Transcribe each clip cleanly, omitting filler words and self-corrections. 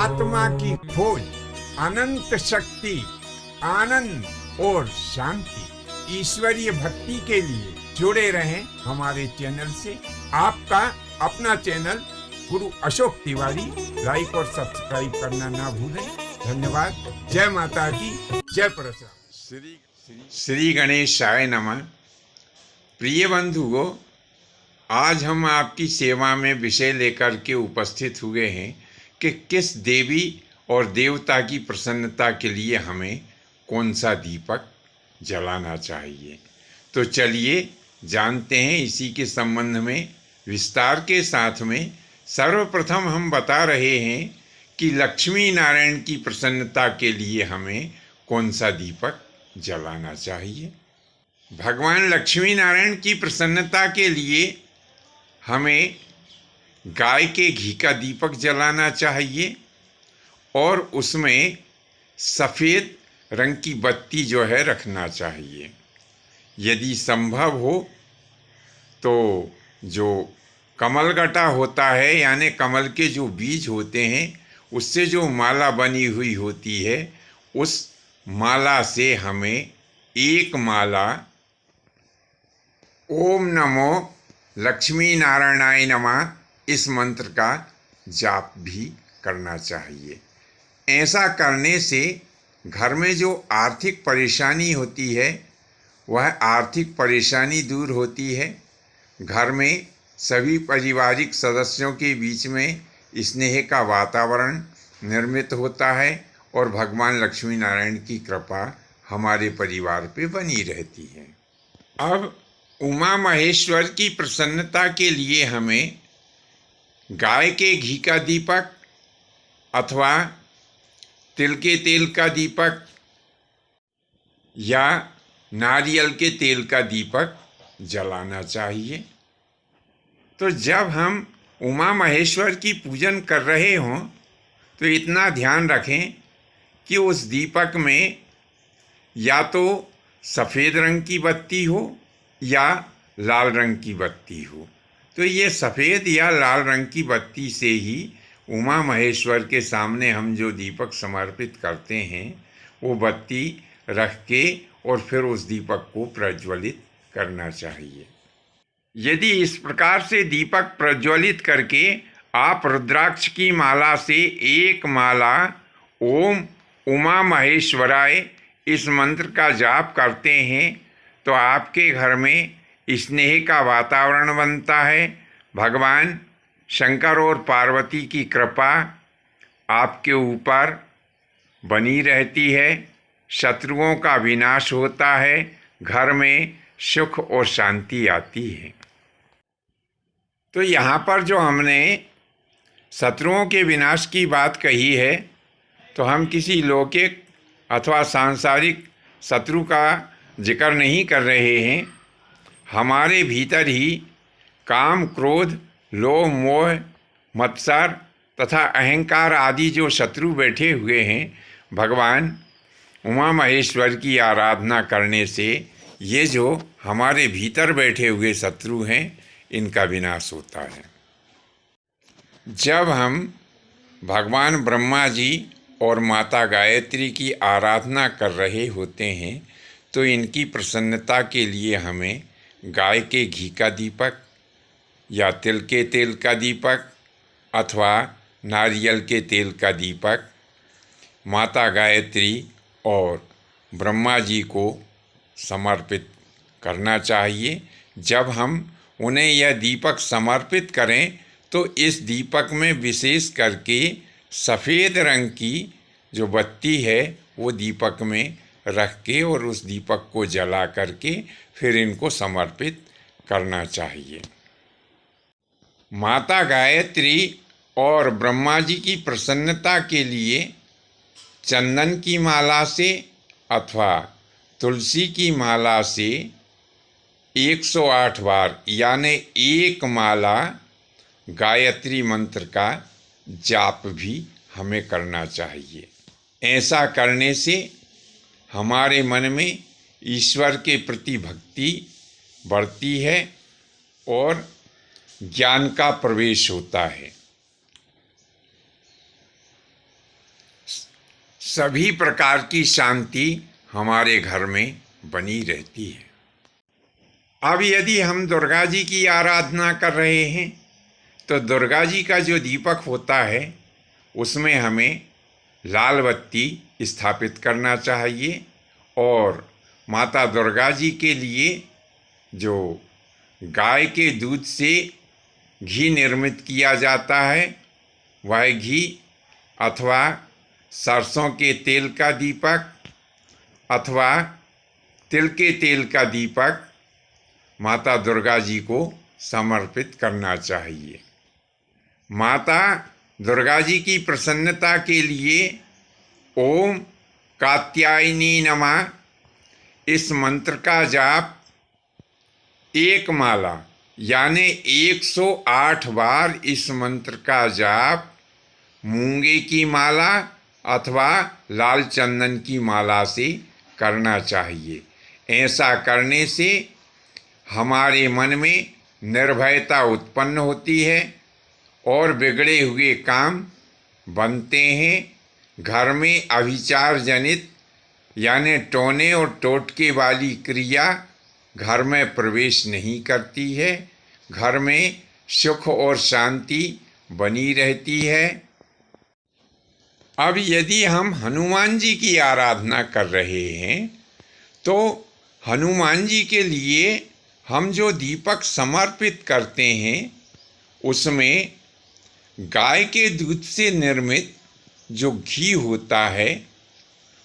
आत्मा की खोज, अनंत शक्ति, आनंद और शांति, ईश्वरीय भक्ति के लिए जुड़े रहें हमारे चैनल से। आपका अपना चैनल गुरु अशोक तिवारी, लाइक और सब्सक्राइब करना ना भूलें। धन्यवाद। जय माता की, जय परशुराम। श्री गणेशाय नमः। प्रिय बंधुओं, आज हम आपकी सेवा में विषय लेकर के उपस्थित हुए हैं कि किस देवी और देवता की प्रसन्नता के लिए हमें कौन सा दीपक जलाना चाहिए। तो चलिए जानते हैं इसी के संबंध में विस्तार के साथ में। सर्वप्रथम हम बता रहे हैं कि लक्ष्मी नारायण की प्रसन्नता के लिए हमें कौन सा दीपक जलाना चाहिए। भगवान लक्ष्मी नारायण की प्रसन्नता के लिए हमें गाय के घी का दीपक जलाना चाहिए और उसमें सफ़ेद रंग की बत्ती जो है रखना चाहिए। यदि संभव हो तो जो कमलगटा होता है, यानी कमल के जो बीज होते हैं, उससे जो माला बनी हुई होती है, उस माला से हमें एक माला ओम नमो लक्ष्मी नारायणाय नमः इस मंत्र का जाप भी करना चाहिए। ऐसा करने से घर में जो आर्थिक परेशानी होती है वह आर्थिक परेशानी दूर होती है। घर में सभी पारिवारिक सदस्यों के बीच में स्नेह का वातावरण निर्मित होता है और भगवान लक्ष्मी नारायण की कृपा हमारे परिवार पे बनी रहती है। अब उमा महेश्वर की प्रसन्नता के लिए हमें गाय के घी का दीपक अथवा तिल के तेल का दीपक या नारियल के तेल का दीपक जलाना चाहिए। तो जब हम उमा महेश्वर की पूजन कर रहे हों तो इतना ध्यान रखें कि उस दीपक में या तो सफ़ेद रंग की बत्ती हो या लाल रंग की बत्ती हो। तो ये सफ़ेद या लाल रंग की बत्ती से ही उमा महेश्वर के सामने हम जो दीपक समर्पित करते हैं वो बत्ती रख के और फिर उस दीपक को प्रज्वलित करना चाहिए। यदि इस प्रकार से दीपक प्रज्वलित करके आप रुद्राक्ष की माला से एक माला ओम उमा महेश्वराय इस मंत्र का जाप करते हैं तो आपके घर में स्नेह का वातावरण बनता है। भगवान शंकर और पार्वती की कृपा आपके ऊपर बनी रहती है। शत्रुओं का विनाश होता है, घर में सुख और शांति आती है। तो यहाँ पर जो हमने शत्रुओं के विनाश की बात कही है तो हम किसी लौकिक अथवा सांसारिक शत्रु का जिक्र नहीं कर रहे हैं। हमारे भीतर ही काम, क्रोध, लोभ, मोह, मत्सर तथा अहंकार आदि जो शत्रु बैठे हुए हैं, भगवान उमा महेश्वर की आराधना करने से ये जो हमारे भीतर बैठे हुए शत्रु हैं इनका विनाश होता है। जब हम भगवान ब्रह्मा जी और माता गायत्री की आराधना कर रहे होते हैं तो इनकी प्रसन्नता के लिए हमें गाय के घी का दीपक या तिल के तेल का दीपक अथवा नारियल के तेल का दीपक माता गायत्री और ब्रह्मा जी को समर्पित करना चाहिए। जब हम उन्हें यह दीपक समर्पित करें तो इस दीपक में विशेष करके सफ़ेद रंग की जो बत्ती है वो दीपक में रख के और उस दीपक को जला करके फिर इनको समर्पित करना चाहिए। माता गायत्री और ब्रह्मा जी की प्रसन्नता के लिए चंदन की माला से अथवा तुलसी की माला से 108 बार यानी एक माला गायत्री मंत्र का जाप भी हमें करना चाहिए। ऐसा करने से हमारे मन में ईश्वर के प्रति भक्ति बढ़ती है और ज्ञान का प्रवेश होता है। सभी प्रकार की शांति हमारे घर में बनी रहती है। अब यदि हम दुर्गा जी की आराधना कर रहे हैं तो दुर्गा जी का जो दीपक होता है उसमें हमें लाल बत्ती स्थापित करना चाहिए और माता दुर्गा जी के लिए जो गाय के दूध से घी निर्मित किया जाता है वह घी अथवा सरसों के तेल का दीपक अथवा तिल के तेल का दीपक माता दुर्गा जी को समर्पित करना चाहिए। माता दुर्गा जी की प्रसन्नता के लिए ओम कात्यायनी नमः इस मंत्र का जाप एक माला यानी 108 बार इस मंत्र का जाप मूंगे की माला अथवा लाल चंदन की माला से करना चाहिए। ऐसा करने से हमारे मन में निर्भयता उत्पन्न होती है और बिगड़े हुए काम बनते हैं। घर में अभिचार जनित यानी टोने और टोटके वाली क्रिया घर में प्रवेश नहीं करती है। घर में सुख और शांति बनी रहती है। अब यदि हम हनुमान जी की आराधना कर रहे हैं तो हनुमान जी के लिए हम जो दीपक समर्पित करते हैं उसमें गाय के दूध से निर्मित जो घी होता है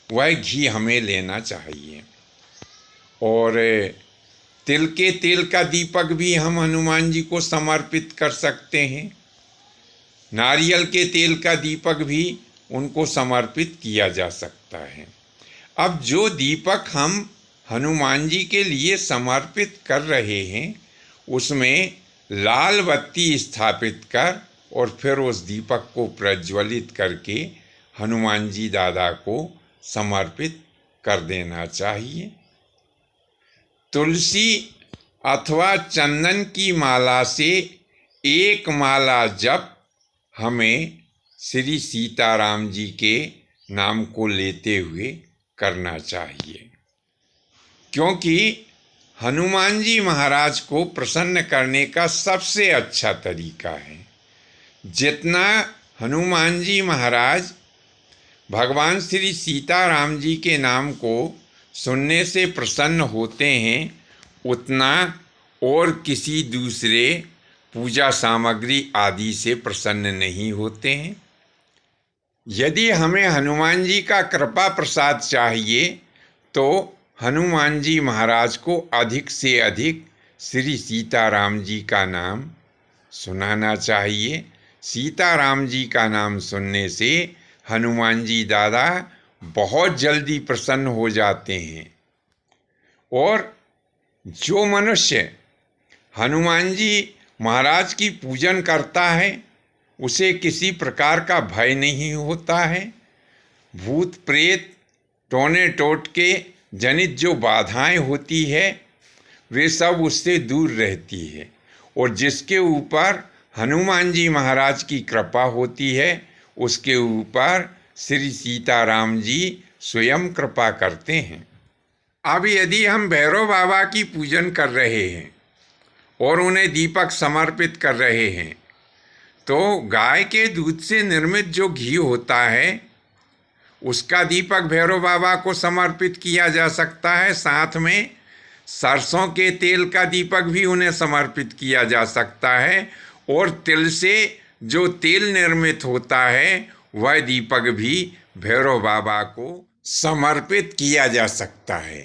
वह घी हमें लेना चाहिए और तिल के तेल का दीपक भी हम हनुमान जी को समर्पित कर सकते हैं। नारियल के तेल का दीपक भी उनको समर्पित किया जा सकता है। अब जो दीपक हम हनुमान जी के लिए समर्पित कर रहे हैं उसमें लाल बत्ती स्थापित कर और फिर उस दीपक को प्रज्वलित करके हनुमान जी दादा को समर्पित कर देना चाहिए। तुलसी अथवा चंदन की माला से एक माला जप हमें श्री सीताराम जी के नाम को लेते हुए करना चाहिए, क्योंकि हनुमान जी महाराज को प्रसन्न करने का सबसे अच्छा तरीका है। जितना हनुमान जी महाराज भगवान श्री सीताराम जी के नाम को सुनने से प्रसन्न होते हैं उतना और किसी दूसरे पूजा सामग्री आदि से प्रसन्न नहीं होते हैं। यदि हमें हनुमान जी का कृपा प्रसाद चाहिए तो हनुमान जी महाराज को अधिक से अधिक श्री सीताराम जी का नाम सुनाना चाहिए। सीताराम जी का नाम सुनने से हनुमान जी दादा बहुत जल्दी प्रसन्न हो जाते हैं और जो मनुष्य हनुमान जी महाराज की पूजन करता है उसे किसी प्रकार का भय नहीं होता है। भूत प्रेत टोने टोटके जनित जो बाधाएं होती है वे सब उससे दूर रहती है और जिसके ऊपर हनुमान जी महाराज की कृपा होती है उसके ऊपर श्री सीताराम जी स्वयं कृपा करते हैं। अब यदि हम भैरव बाबा की पूजन कर रहे हैं और उन्हें दीपक समर्पित कर रहे हैं तो गाय के दूध से निर्मित जो घी होता है उसका दीपक भैरव बाबा को समर्पित किया जा सकता है। साथ में सरसों के तेल का दीपक भी उन्हें समर्पित किया जा सकता है और तिल से जो तेल निर्मित होता है वह दीपक भी भैरव बाबा को समर्पित किया जा सकता है।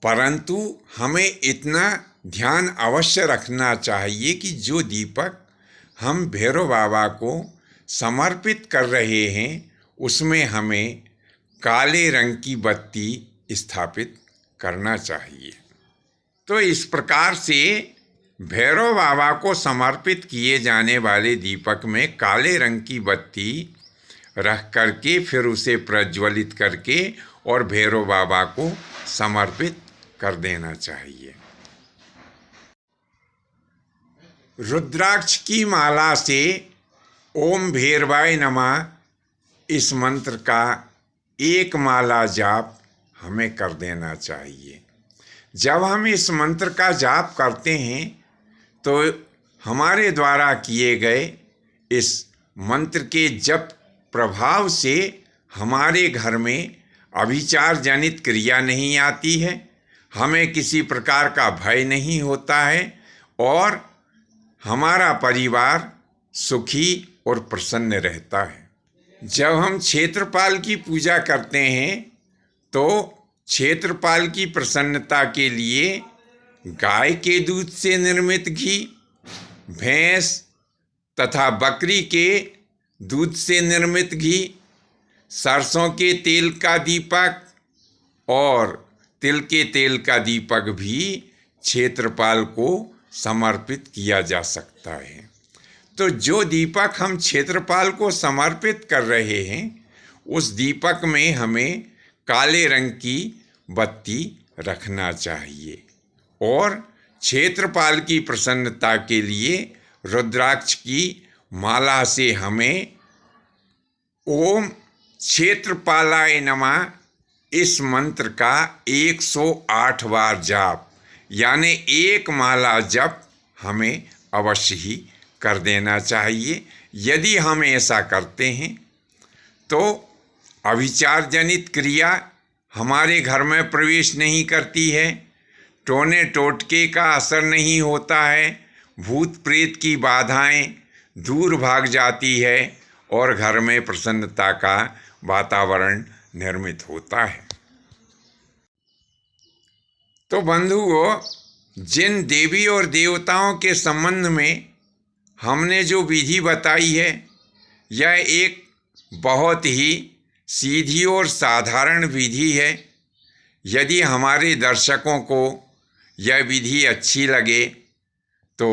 परंतु हमें इतना ध्यान अवश्य रखना चाहिए कि जो दीपक हम भैरव बाबा को समर्पित कर रहे हैं उसमें हमें काले रंग की बत्ती स्थापित करना चाहिए। तो इस प्रकार से भैरव बाबा को समर्पित किए जाने वाले दीपक में काले रंग की बत्ती रख करके फिर उसे प्रज्वलित करके और भैरव बाबा को समर्पित कर देना चाहिए। रुद्राक्ष की माला से ओम भैरवाय नमः इस मंत्र का एक माला जाप हमें कर देना चाहिए। जब हम इस मंत्र का जाप करते हैं तो हमारे द्वारा किए गए इस मंत्र के जप प्रभाव से हमारे घर में अभिचार जनित क्रिया नहीं आती है, हमें किसी प्रकार का भय नहीं होता है और हमारा परिवार सुखी और प्रसन्न रहता है। जब हम क्षेत्रपाल की पूजा करते हैं तो क्षेत्रपाल की प्रसन्नता के लिए गाय के दूध से निर्मित घी, भैंस तथा बकरी के दूध से निर्मित घी, सरसों के तेल का दीपक और तिल के तेल का दीपक भी क्षेत्रपाल को समर्पित किया जा सकता है। तो जो दीपक हम क्षेत्रपाल को समर्पित कर रहे हैं उस दीपक में हमें काले रंग की बत्ती रखना चाहिए और क्षेत्रपाल की प्रसन्नता के लिए रुद्राक्ष की माला से हमें ओम क्षेत्रपालाय नमः इस मंत्र का 108 बार जाप यानी एक माला जप हमें अवश्य ही कर देना चाहिए। यदि हम ऐसा करते हैं तो अभिचार जनित क्रिया हमारे घर में प्रवेश नहीं करती है, टोने टोटके का असर नहीं होता है, भूत प्रेत की बाधाएं दूर भाग जाती है और घर में प्रसन्नता का वातावरण निर्मित होता है। तो बंधुओं, जिन देवी और देवताओं के संबंध में हमने जो विधि बताई है यह एक बहुत ही सीधी और साधारण विधि है। यदि हमारे दर्शकों को यह विधि अच्छी लगे तो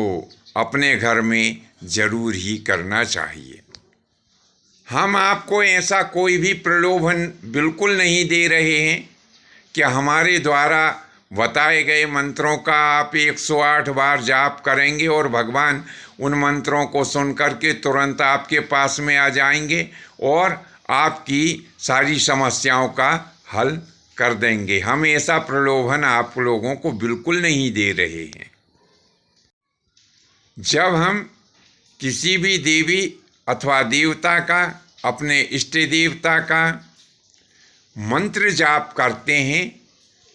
अपने घर में ज़रूर ही करना चाहिए। हम आपको ऐसा कोई भी प्रलोभन बिल्कुल नहीं दे रहे हैं कि हमारे द्वारा बताए गए मंत्रों का आप 108 बार जाप करेंगे और भगवान उन मंत्रों को सुन करके तुरंत आपके पास में आ जाएंगे और आपकी सारी समस्याओं का हल कर देंगे। हम ऐसा प्रलोभन आप लोगों को बिल्कुल नहीं दे रहे हैं। जब हम किसी भी देवी अथवा देवता का, अपने इष्ट देवता का मंत्र जाप करते हैं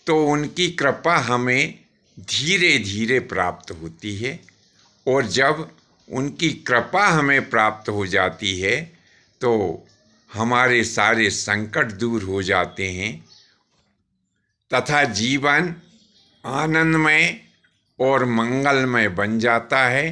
तो उनकी कृपा हमें धीरे धीरे प्राप्त होती है और जब उनकी कृपा हमें प्राप्त हो जाती है तो हमारे सारे संकट दूर हो जाते हैं तथा जीवन आनंदमय और मंगलमय बन जाता है।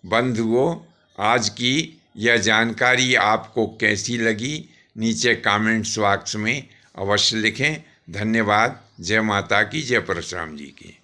बंधुओं, आज की यह जानकारी आपको कैसी लगी नीचे कमेंट्स बॉक्स में अवश्य लिखें। धन्यवाद। जय माता की, जय परशुराम जी की।